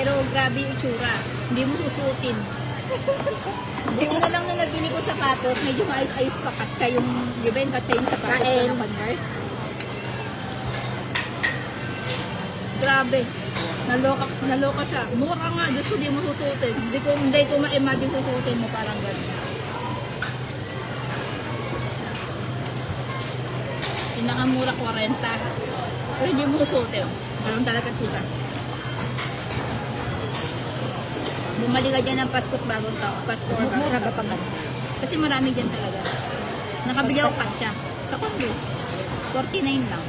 Pero grabe yung itsura. Hindi mo susuotin. Hindi mo na lang na nabili ko sapatos, medyo maayos-ayos pa katsa yung, di ba yung katsa yung sapatos ko na Converse? Grabe. Naloka siya. Mura nga, Diyos ko, di mo susuotin. Hindi ko ma-imagine susuotin mo parang gano'n. Pinakamura 40. Pero hindi mo susuotin. Ganun talaga tsura. Bumali ka dyan ng Pasko at bagong tao. Pasko or Mura ba pag ano? kasi marami dyan talaga. Nakabili ako katsa. Sa Converse. 49 lang.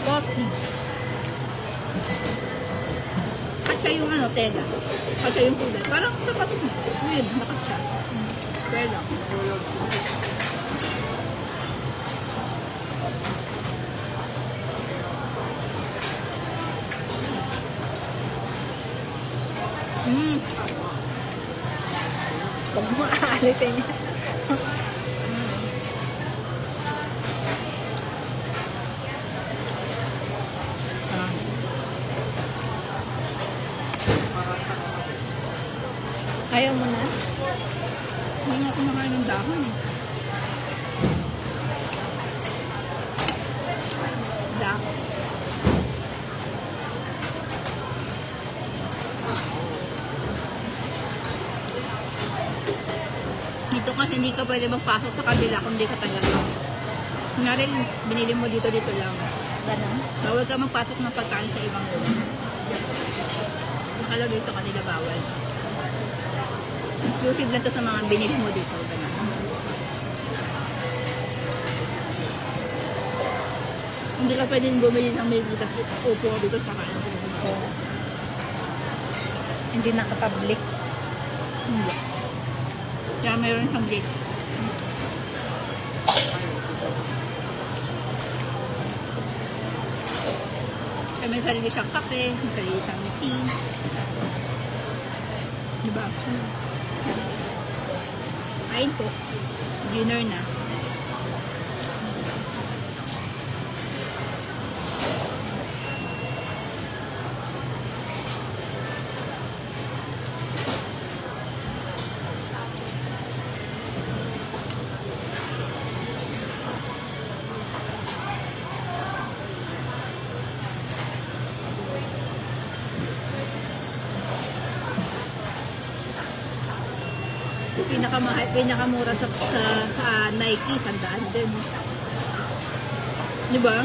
40. Katsa yung ano, tela. Katsa yung kulay. Parang kapatid mo. Yun, nakatsa. Pwede lang. Huwag mo aalitin niya. Ayaw mo na? Hindi nga kumakain ng dahon eh. Dahon. Dito kasi hindi ka pwede magpasok sa kabila kung hindi ka taga. Kunyari, binili mo dito lang. Ganon? Bawal ka magpasok ng pagkain sa ibang lugar. Nakalagay sa kanila bawal. Exclusive lang to sa mga binili mo dito. Ganun. Hindi ka pwedeng bumili ng milk dito. Upo dito sa kain. Hindi nakapublic. Hindi. Kaya mayroon siyang gate. Kaya may sarili siyang kape, may sarili siyang tea. Diba? Kain po. Dinner na. Pinakamura sa Nike, 100 din. Di ba?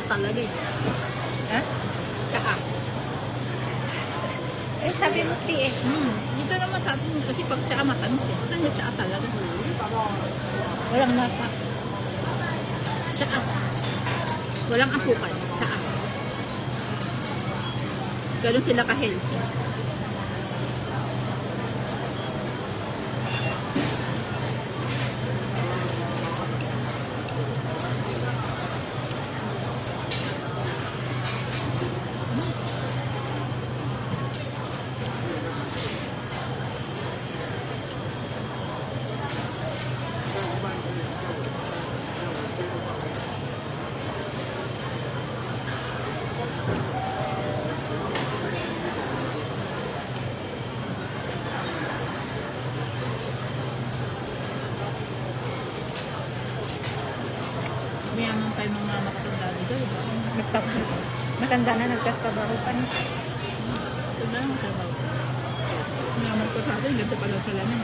Talaga eh. Ha? Tsaka. Eh, sabi mo tea eh. Dito naman sa atin kasi pag tsaka matamis eh. Ito yung tsaka talaga. Walang nasa. Tsaka. Walang asukal. Tsaka. Ganun sila ka-healthy. Mayaman pa yung mga makatanda dito, diba? Matanda na, nagkatrabaho pa niya. Ito na lang trabaho. Mayaman ko sa atin, ganda pala sa lamin.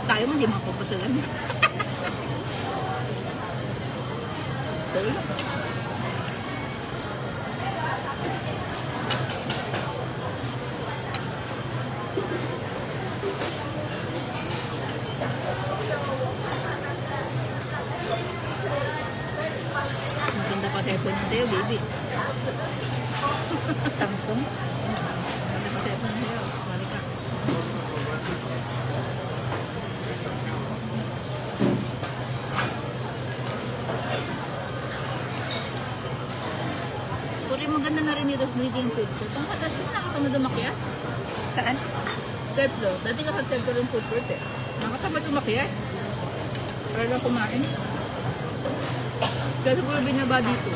Tayo mo, di makapapasalamin. Ito lang. Maganda pa cellphone ng Teo, baby. Samsung. Maganda pa cellphone ng Teo. Balik ka. Nagiging food court. Ang katas mo, nakatamad umakyat. Saan? Third floor. Dati kapag third floor yung food court eh. Nakatamad umakyat. Para lang kumain. Kaya siguro binaba dito.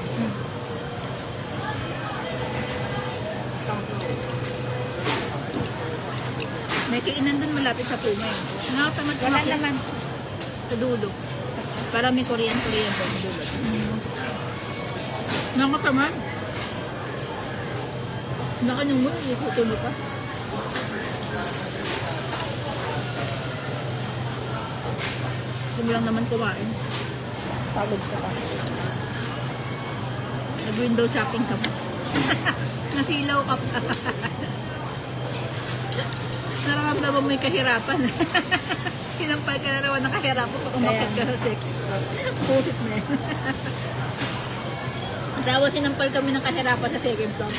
May kainan dun malapit sa Puma eh. Nakatamad Wala umakyat. naman. Sa dulo. Para may Korean doon sa dulo. Nakatamad. Nakanyang mo, ikutulo pa. Gusto mo lang naman kumain. Pagod ka pa. Nag-window shopping ka pa. Nasilaw ka pa. Nararamdaman mo yung kahirapan. Kinampal ka na naman ng kahirapan pag umakit ka sa second. Pusit mo yan. Asawa, sinampal kami ng kahirapan sa second floor.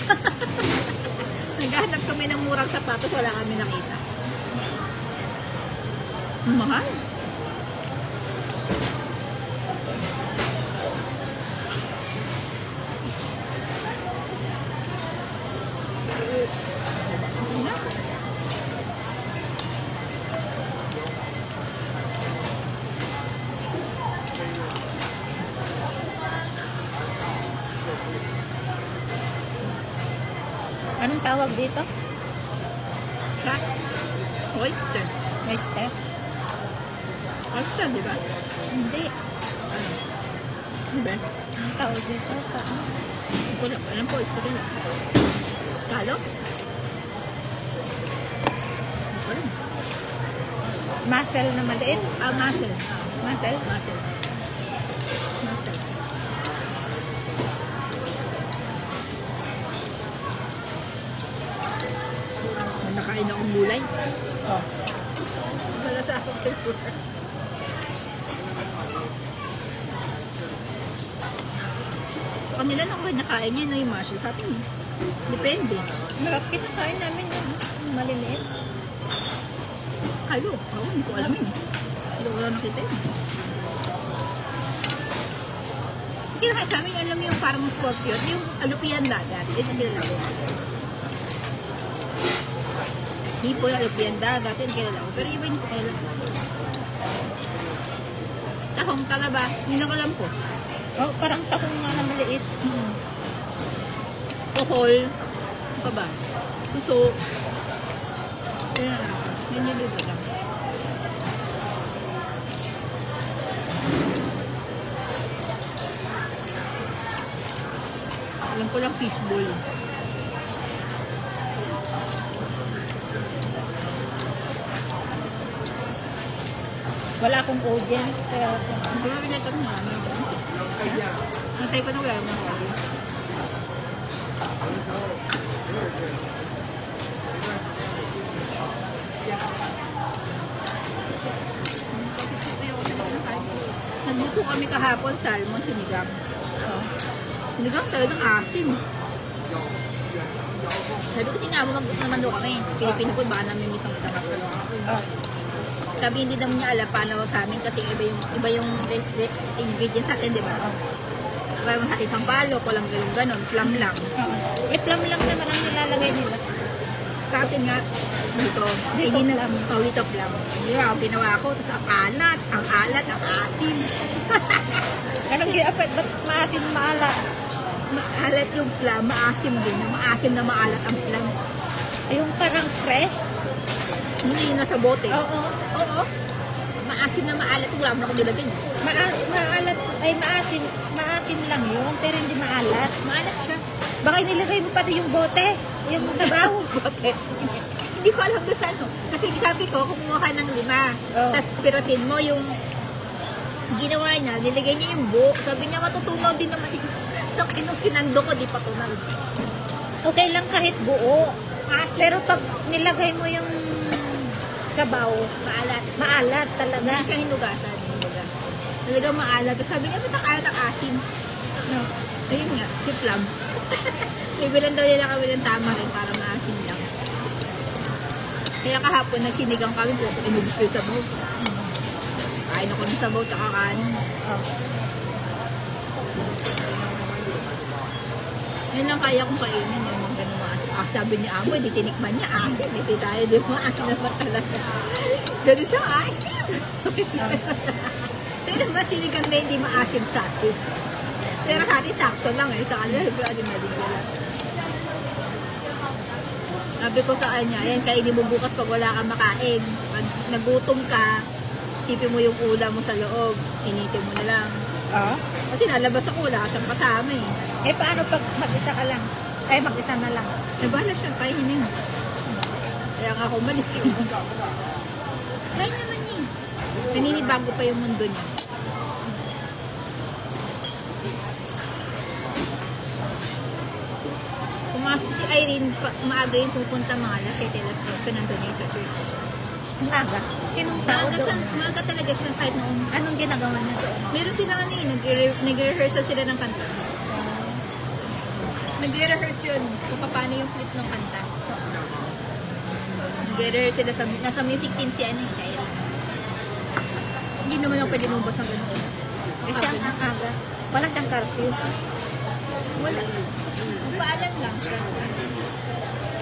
Naghahanap kami ng murang sapatos, wala kami nakita. Mahal. Anong tawag dito? Shot. Oyster. Oyster? Oyster, di ba? Hindi. Di ba? Anong tawag dito? Paano? Alam ko, oyster yun. Scallop? Hindi ko alam. Mussel na maliit? Ah, mussel. Mussel? Mussel. Mussel. Nakain akong gulay. Oh. Wala sa akong tempura. Sa kanila na ako nakain niya, no, yung mussel. Sa atin, depende. Marap kinakain namin yung maliliit. Kayo, ako, hindi ko alam yun. Hindi ko lang nakita yun. Hindi na sa amin, alam mo yung parang scorpion, yung alupian dagat. Ito kilala ko. Hindi po yung alupian dagat, yun kilala ko. Pero iba hindi ko kilala. Tahong, talaba, hindi na ko alam po. Oh, parang tahong nga na maliit. Pohol, ano pa ba? Puso. Yan, yun yung luto lang. Alam ko lang fishball. Wala akong audience. Kaya Wala rin ito nga. Nantay ko na wala mga kali. Nagluto kami kahapon, salmon, sinigang. Sinigang talagang asim. Sabi ko sinabo mag-book naman daw kami. Pilipino po, baka namin misang isang kapalo. oh. Sabi hindi naman niya alam paano sa amin kasi iba yung ingredients sa atin, di ba? Iba yung sa isang palo, walang ganon, plum lang. Eh, plum lang naman ang nilalagay nila. Sa atin nga, dito, hindi na lang, dito plum. Di ba, ang ginawa ko, tapos ang alat, ang asim. Anong ginapat? Ba't maasin maala? Maalat yung plum, maasim din. Maasim na maalat ang plum. Yung parang fresh? Hindi yung nasa bote. Oo. Oo. Maasim na maalat, wala mo na kung nilagay. Maalat, ay maasim. Maasim lang yun, pero hindi maalat. Maalat siya. Baka inilagay mo pati yung bote, yung sabaw. Bote. Hindi ko alam doon sa ano. Kasi sabi ko, kumuha ka ng 5. Oh. Tapos pirotin mo yung ginawa niya, nilagay niya yung buo. Sabi niya, matutunaw din naman yung nung sinando ko, di pa tunaw. Okay lang kahit buo. Maasim. Pero pag nilagay mo yung sabaw, Maalat. maalat talaga. Hindi siya hinugasan. Talagang maalat. Tapos sabi niya, ba't ang alat ang asin? No. Ayun nga, si Plum. Bibilan daw nila kami ng tama rin para maasin lang. Kaya kahapon, nagsinigang kami po. Inubos ko yung sabaw. Kain ako ng sabaw tsaka kanin. Oh. Yun lang kaya kong kainin yung mga Sabi ni Amo, di tinikman niya, asim. Hindi tayo, di mo, ano naman talaga. Ganun siya, asim. Pero ba sinigang na hindi maasim sa atin? Pero sa atin, sakto lang eh. Sa kanila, sigurado na din nila. Sabi ko sa kanya, ayan, kainin mo bukas pag wala kang makain. Pag nagutom ka, isipin mo yung ulam mo sa loob. Initin mo na lang. Oh. Kasi nalabas ako, wala siyang kasama eh. Eh, paano pag mag-isa ka lang? Ay, mag-isa na lang. Eh, bahala siya, kainin mo. Kaya nga ako umalis yun. Kain naman niya. Naninibago pa yung mundo niya. Pumasok si Irene, maaga yung pupunta mga alas 7, alas 8, nandun niya sa church. Ang aga. Sinong tao doon? Maaga talaga siya kahit noong... Anong ginagawa niya doon? Meron sila nag-rehearsal sila ng kanta. Nag-rehearse yun kung paano yung flip ng kanta. Nag-rehearse sila nasa music team si Irene. Hindi naman ako pwede lumabas ng gano'n. Kasi ang aga. Wala siyang curfew. Wala. Magpaalam lang siya.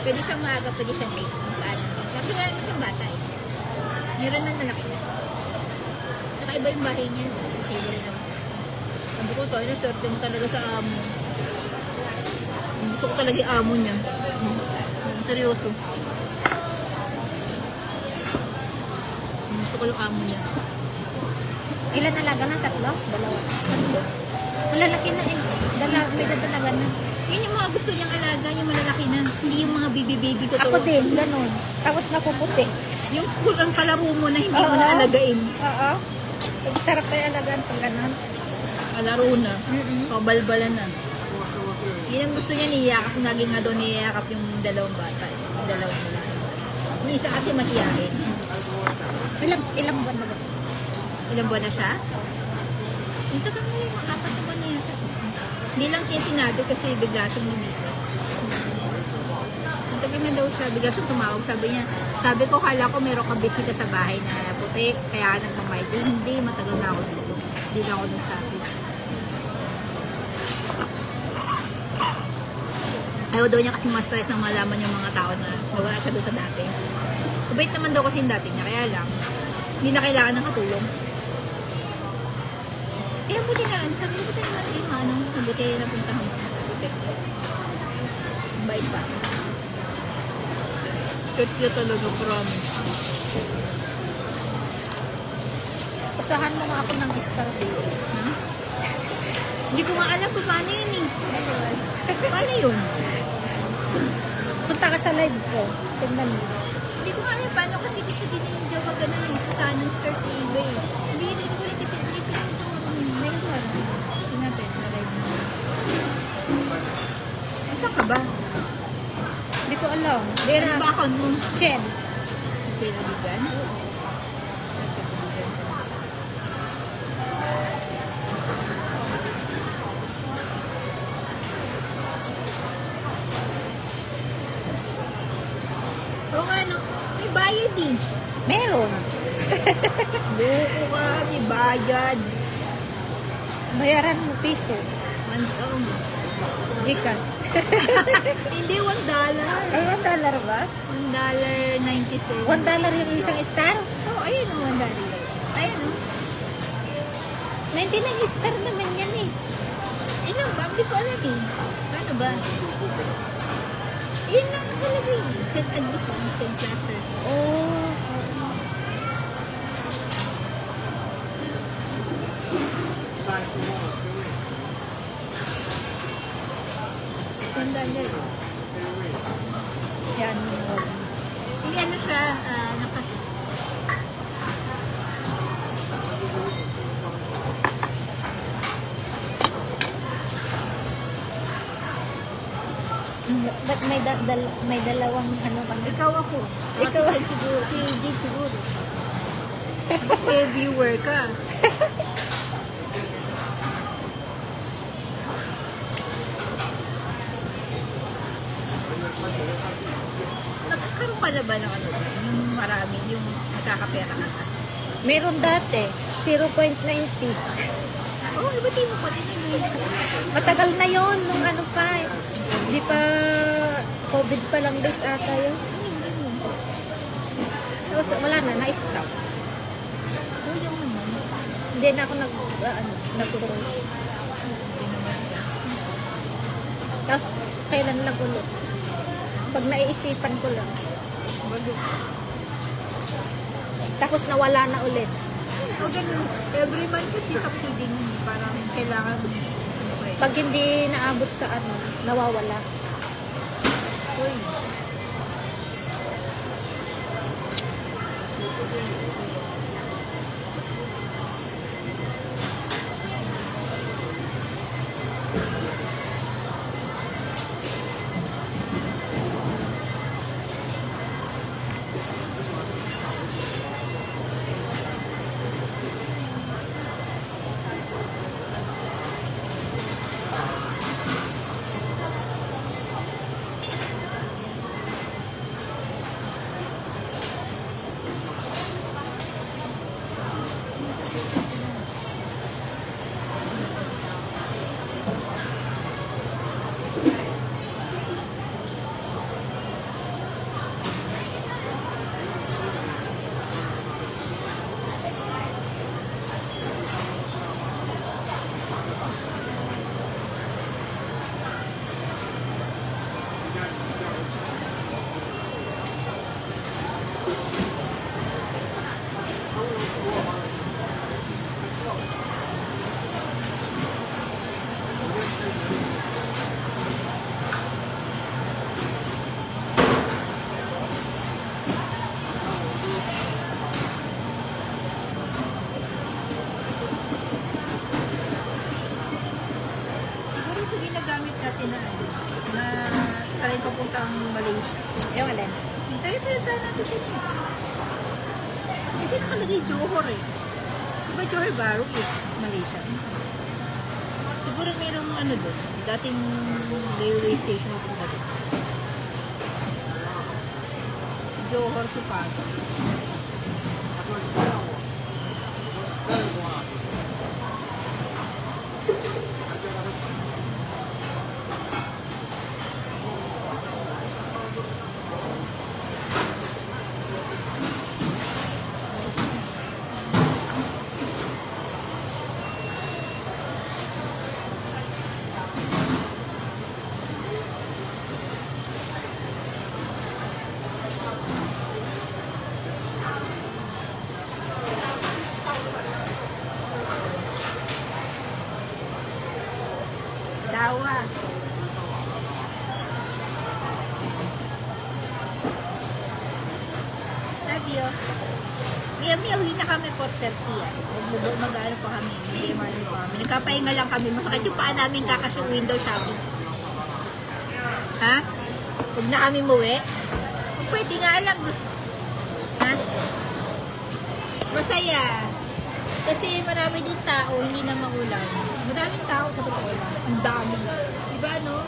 Pwede siyang maaga, pwede siyang late. Magpaalam lang. Kasi wala naman siyang bata eh. Meron na lalaki na. Saka iba yung bahay niya. Kasi wala naman. Sabi ko to, swerte mo talaga sa amo. Gusto ko talaga yung amo niya. Seryoso. Gusto ko yung amo niya. Ilan alaga na? 3? 2? Malalaki na eh. May dalaga na. Yun yung mga gusto niyang alaga, yung malalaki na. Hindi yung mga baby-baby ko. Ako din, ganun. Tapos mapuputi. Yung kurang kalaro mo na hindi mo na alagain. Oo. Sarap tayo alagaan pag ganun. Kalaro na. Kabalbala na. Yun ang gusto niya, niyakap. Naging nga doon niyakap yung dalawang bata. Yung dalawang lalaki. Yung isa kasi masiyahin. Ilang buwan na ba? Ilang buwan na siya? Ito ka nga yung 4 na buwan na yata. Hindi lang siya sinabi kasi bigla siyang lumipat. Tabi na daw siya, bigla siyang tumawag. Sabi ko, kala ko meron kang bisita sa bahay na puti, kaya nagmamay. Hindi, matagal na ako dito. Hindi na ako nagsabi. Ayaw daw niya kasing ma-stress nang malaman yung mga tao na nawala siya doon sa dati. Mabait naman daw kasi yung dati niya, kaya lang, hindi na kailangan ng katulong. Eh, buti na lang. Sabi ko, buti naman yung ano, buti na puntahan mo. Buti. Bait pa. Cute talaga, promise. Usahan mo nga ako ng star baby. Ha? Hindi ko nga alam kung paano yun eh. Paano yun? Punta ka sa live ko. Tignan mo. Hindi ko nga alam paano kasi gusto din yung jowa ganun eh. Usahan ng star sa eBay. Hindi ko rin kasi hindi ko rin sa ngayon. Ito natin, na live na. Saan ka ba? Hindi ko alam. Hindi Ano na. ba account mo? Chen. Sila Bigan? Oo nga no, may bayad eh. Meron. Buko ka, may bayad. Bayaran mo piso. Gcash. Hindi, $1. Ay, $1 ba? $1.97. $1 yung isang star? Oo, ayun o, $1. Ayun o. 99 star naman yan eh. Ilan ba? Hindi ko alam eh. Paano ba? Yun lang nakalagay. Set advance, set clusters. Oh. $1. Yan. Hindi ano siya, Ba't may dalawang ano ka na? ikaw ako. Ikaw. Si Jade siguro. Si Jade siguro. Mas may viewer ka. Nagkakaroon ka na ba ng ano ba? Yung marami, yung nakakapera ka na? Meron dati, 0.90. Oo, ibati mo pa din yun. Matagal na yon nung ano pa. Di pa COVID pa lang days ata yun. Tapos wala na, na-stop. Yung naman. Hindi na ako nag-roll. Tapos kailan lang ulit. Pag naiisipan ko lang. Tapos nawala na ulit. O ganun. Every month kasi succeeding, parang kailangan Pag hindi naabot sa nawawala. Uy. Siguro ito ginagamit natin na try papuntang Malaysia. Yung alin? Tayo tayo natin din. Kasi nakalagay Johor eh. Diba Johor Bahru is Malaysia? Siguro mayroong doon. Dating railway station na punta doon. Johor to Pago. Sawa. Love you. May uwi na kami 4:30 yan. Mag-ano pa kami. Mag-ano pa kami. Nagkapahinga lang kami. Masakit yung paa namin kakasya window shopping. Ha? Huwag na kami muwi. Pwede nga lang. Ha? Masaya. Kasi marami din tao, hindi na maulan. Madaming tao sa totoo lang. Ang dami. Diba, no?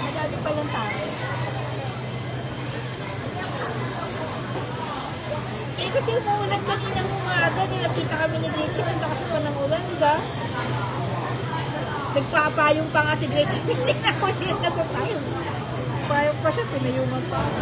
Madami palang tao. Eh, kasi umuulan kaninang umaga. Nilakita kami ni Gretchen. Ang lakas pa ng ulan, diba? Nagpapayong pa nga si Gretchen. Hindi na ako din nagpapayong. Payong pa siya, pinayungan pa ako.